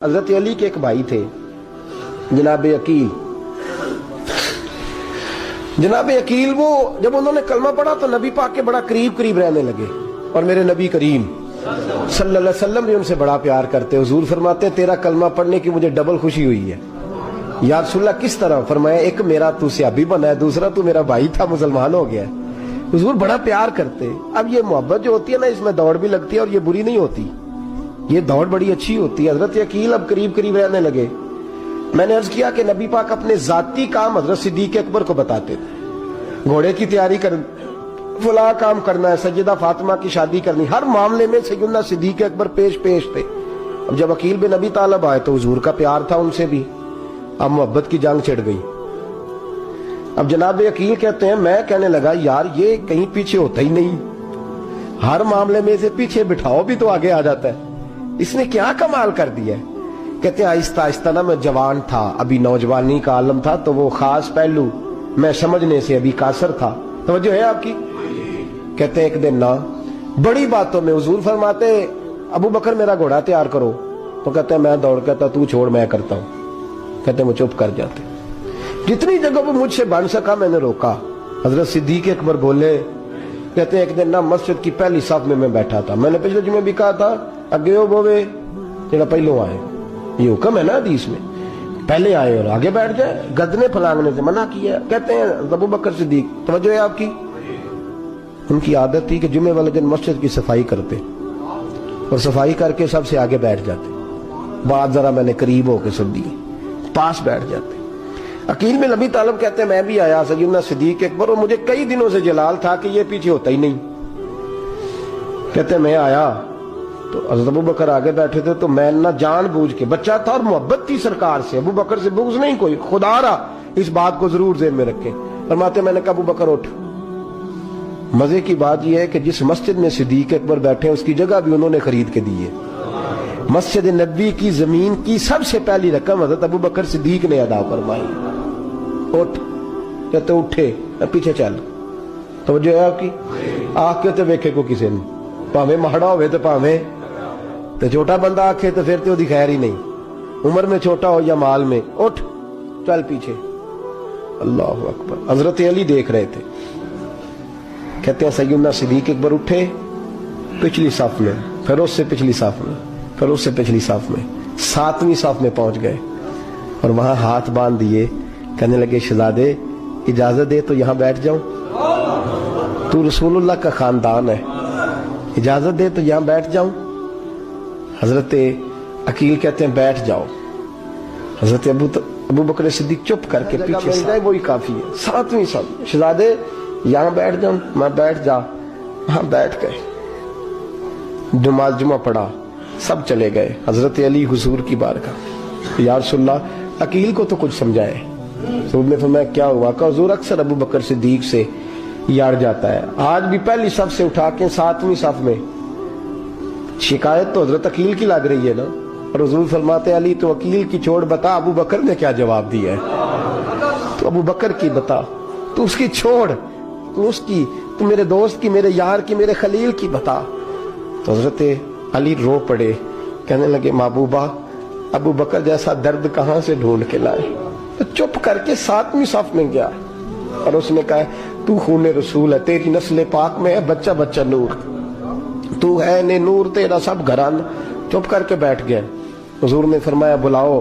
حضرت علی کے ایک بھائی تھے جناب عقیل۔ جناب عقیل وہ جب انہوں نے کلمہ پڑھا تو نبی پاک کے بڑا قریب رہنے لگے، اور میرے نبی کریم صلی اللہ علیہ وسلم بھی ان سے بڑا پیار کرتے۔ حضور فرماتے تیرا کلمہ پڑھنے کی مجھے ڈبل خوشی ہوئی ہے۔ یا رسول اللہ کس طرح؟ فرمایا ایک میرا تو صحابی بنا ہے، دوسرا تو میرا بھائی تھا مسلمان ہو گیا ہے۔ حضور بڑا پیار کرتے۔ اب یہ محبت جو ہوتی ہے نا، اس میں دوڑ بھی لگتی ہے اور یہ بری نہیں ہوتی، یہ دوڑ بڑی اچھی ہوتی ہے۔ حضرت عقیل اب قریب رہنے لگے۔ میں نے عرض کیا کہ نبی پاک اپنے ذاتی کام حضرت صدیق اکبر کو بتاتے تھے، گھوڑے کی تیاری کر، فلاں کام کرنا ہے، سیدہ فاطمہ کی شادی کرنی، ہر معاملے میں سیدنا صدیق اکبر پیش تھے۔ اب جب عقیل بن ابی طالب آئے تو حضور کا پیار تھا ان سے بھی، اب محبت کی جنگ چھڑ گئی۔ اب جناب عقیل کہتے ہیں میں کہنے لگا یار یہ کہیں پیچھے ہوتا ہی نہیں، ہر معاملے میں اسے پیچھے بٹھاؤ بھی تو آگے آ جاتا ہے، اس نے کیا کمال کر دیا ہے۔ کہتے ہیں آہستہ آہستہ نا میں جوان تھا، ابھی نوجوانی کا عالم تھا، تو وہ خاص پہلو میں سمجھنے سے ابھی قاصر تھا۔ توجہ ہے آپ کی؟ کہتے ہیں ایک دن نا بڑی باتوں میں حضور فرماتے ابو بکر میرا گھوڑا تیار کرو، تو کہتے ہیں میں دوڑ کہتا تو چھوڑ میں کرتا ہوں، کہتے ہیں وہ چپ کر جاتے۔ جتنی جگہ وہ مجھ سے بن سکا میں نے روکا۔ حضرت صدیق اکبر بولے، کہتے ہیں ایک دن نا مسجد کی پہلی صف میں بیٹھا تھا، میں نے پچھلے جمعے بھی کہا تھا اگے ہو بوے جڑا پہلو آئے، یہ حکم ہے نا حدیث میں، پہلے آئے اور آگے بیٹھ جائے، گدنے پھلانگنے سے منع کیا۔ کہتے ہیں ابو بکر صدیق، توجہ ہے آپ کی، ان کی عادت تھی کہ جمعے والے دن مسجد کی صفائی کرتے اور صفائی کر کے سب سے آگے بیٹھ جاتے، بات ذرا میں نے قریب ہو کے سن دی، پاس بیٹھ جاتے۔ عقیل بن ابی طالب کہتے ہیں میں بھی آیا سیدنا صدیق اکبر، اور مجھے کئی دنوں سے جلال تھا کہ یہ پیچھے ہوتا ہی نہیں۔ کہتے ہیں میں آیا تو حضرت ابو بکر آگے بیٹھے تھے، تو میں نہ جان بوجھ کے، بچہ تھا اور محبت تھی سرکار سے، ابو بکر سے بغض نہیں کوئی، خدا رہا اس بات کو ضرور ذہن میں رکھیں۔ فرماتے میں نے کہا ابو بکر اٹھ۔ مزے کی بات یہ ہے کہ جس مسجد میں صدیق اکبر بیٹھے اس کی جگہ بھی انہوں نے خرید کے دی ہے۔ مسجد نبی کی زمین کی سب سے پہلی رقم حضرت ابو بکر صدیق نے ادا فرمائی۔ اٹھ، کہتے اٹھے، پیچھے چل۔ توجہ ہے آپ کی؟ آنکھ کے تو ویکھے کو کسی نے، پاویں مہڑا ہوئے تو پاویں تو چھوٹا بندہ آکھے تو پھر تو دی خیر ہی نہیں، عمر میں چھوٹا ہو یا مال میں، اٹھ چل پیچھے۔ اللہ اکبر۔ حضرت علی دیکھ رہے تھے۔ کہتے ہیں سیدنا صدیق اکبر اٹھے پچھلی صف میں، پھر اس سے پچھلی صف میں، پھر اس سے پچھلی صف میں، 7ویں صف میں پہنچ گئے اور وہاں ہاتھ باندھ دیے، کہنے لگے شہزادے اجازت دے تو یہاں بیٹھ جاؤں، تو رسول اللہ کا خاندان ہے، اجازت دے تو یہاں بیٹھ جاؤں۔ حضرت عقیل کہتے ہیں بیٹھ جاؤ۔ حضرت ابو بکر صدیق چپ کر کے پیچھے سے، وہی کافی ہے، 7ویں صف، شہزادے یہاں بیٹھ جاؤں، میں بیٹھ جا، وہاں بیٹھ گئے، نماز جمعہ پڑھا، سب چلے گئے۔ حضرت علی حضور کی بارگاہ، یا رسول اللہ عقیل کو تو کچھ سمجھائے۔ حضور نے فرمایا کیا ہوا؟ کہ حضور اکثر ابو بکر صدیق سے یار جاتا ہے، آج بھی پہلی صف سے اٹھا کے 7ویں صف میں، شکایت تو حضرت عقیل کی لگ رہی ہے نا، اور حضور فرماتے علی تو عقیل کی چھوڑ، بتا ابو بکر نے کیا جواب دیا ہے، تو ابو بکر کی بتا، تو اس کی چھوڑ، تو اس کی، تو میرے دوست کی، میرے یار کی، میرے خلیل کی بتا۔ تو حضرت علی رو پڑے، کہنے لگے محبوبہ ابو بکر جیسا درد کہاں سے ڈھونڈ کے لائے۔ تو چپ کر کے 7ویں صف میں گیا اور اس نے کہا تو خون رسول ہے، تیری نسل پاک میں ہے بچہ بچہ نور، تو ہے نے نور تیرا سب گھرانہ۔ چپ کر کے بیٹھ گئے۔ حضور نے فرمایا بلاؤ۔